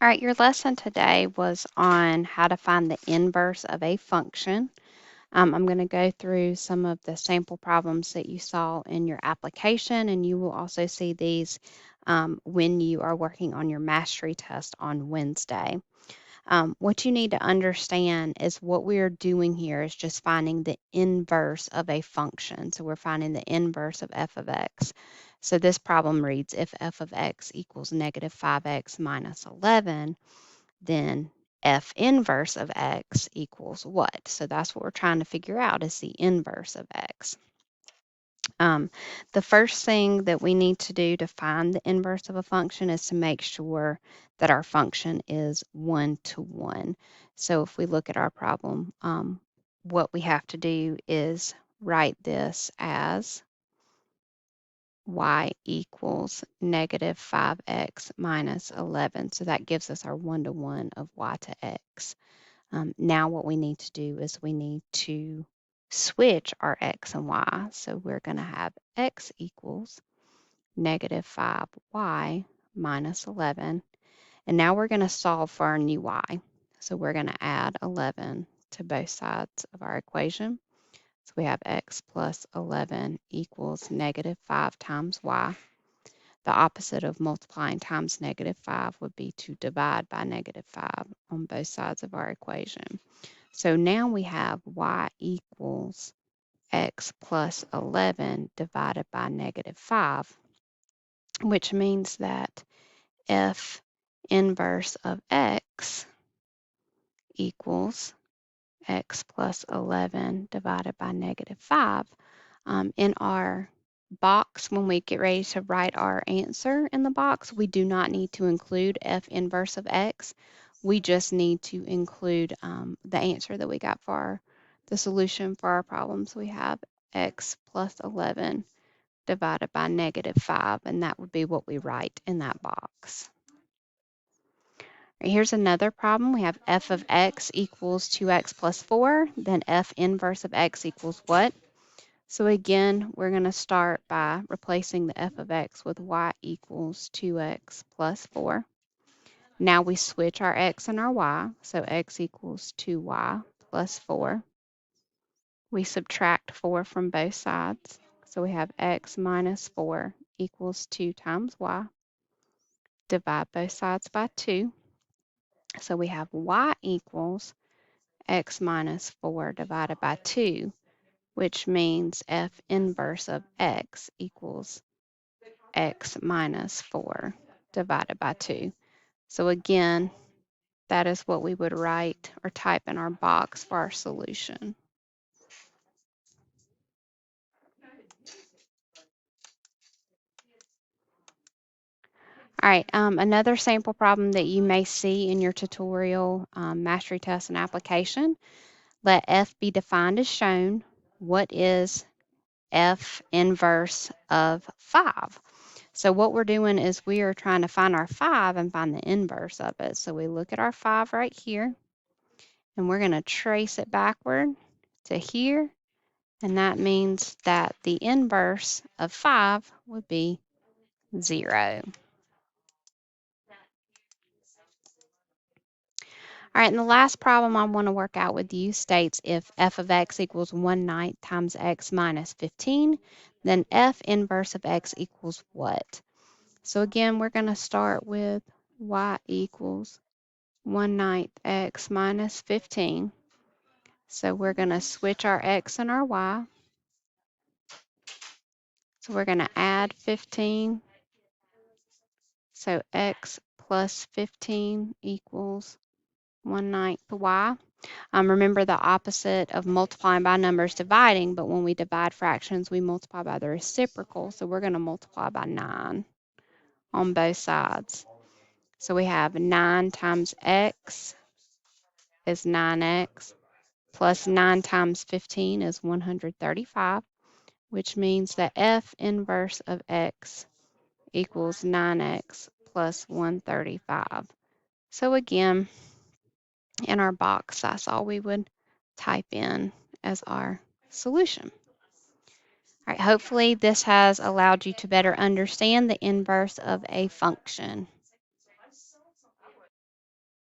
All right, your lesson today was on how to find the inverse of a function. I'm going to go through some of the sample problems that you saw in your application, and you will also see these when you are working on your mastery test on Wednesday. What you need to understand is what we are doing here is just finding the inverse of a function. So we're finding the inverse of f of x. So this problem reads, if f of x equals negative 5x minus 11, then f inverse of x equals what? So that's what we're trying to figure out is the inverse of x. The first thing that we need to do to find the inverse of a function is to make sure that our function is 1 to 1. So if we look at our problem, what we have to do is write this as y equals negative 5x minus 11. So that gives us our 1 to 1 of y to x. Now what we need to do is we need to switch our x and y. So we're going to have x equals negative 5y minus 11. And now we're going to solve for our new y. So we're going to add 11 to both sides of our equation. So we have x plus 11 equals negative 5 times y. The opposite of multiplying times negative 5 would be to divide by negative 5 on both sides of our equation. So now we have y equals x plus 11 divided by negative 5, which means that f inverse of x equals x plus 11 divided by negative 5. In our box, when we get ready to write our answer in the box, we do not need to include f inverse of x. We just need to include the answer that we got for the solution for our problems. We have x plus 11 divided by negative 5, and that would be what we write in that box. Here's another problem. We have f of x equals 2x plus 4. Then f inverse of x equals what? So again, we're going to start by replacing the f of x with y equals 2x plus 4. Now we switch our x and our y. So x equals 2y plus 4. We subtract 4 from both sides. So we have x minus 4 equals 2 times y. Divide both sides by 2. So we have y equals x minus 4 divided by 2, which means f inverse of x equals x minus 4 divided by 2. So again, that is what we would write or type in our box for our solution. All right, another sample problem that you may see in your tutorial mastery test and application. Let f be defined as shown. What is f inverse of 5? So what we're doing is we are trying to find our 5 and find the inverse of it. So we look at our 5 right here, and we're going to trace it backward to here, and that means that the inverse of 5 would be 0. All right, and the last problem I want to work out with you states if f of x equals 1/9 times x minus 15, then f inverse of x equals what? So again, we're going to start with y equals 1/9 x minus 15. So we're going to switch our x and our y. So we're going to add 15. So x plus 15 equals 1/9 y. Remember the opposite of multiplying by numbers dividing, but when we divide fractions, we multiply by the reciprocal. So we're going to multiply by 9 on both sides. So we have 9 times x is 9x, plus 9 times 15 is 135, which means that f inverse of x equals 9x plus 135. So again, in our box, that's all we would type in as our solution. All right, hopefully this has allowed you to better understand the inverse of a function.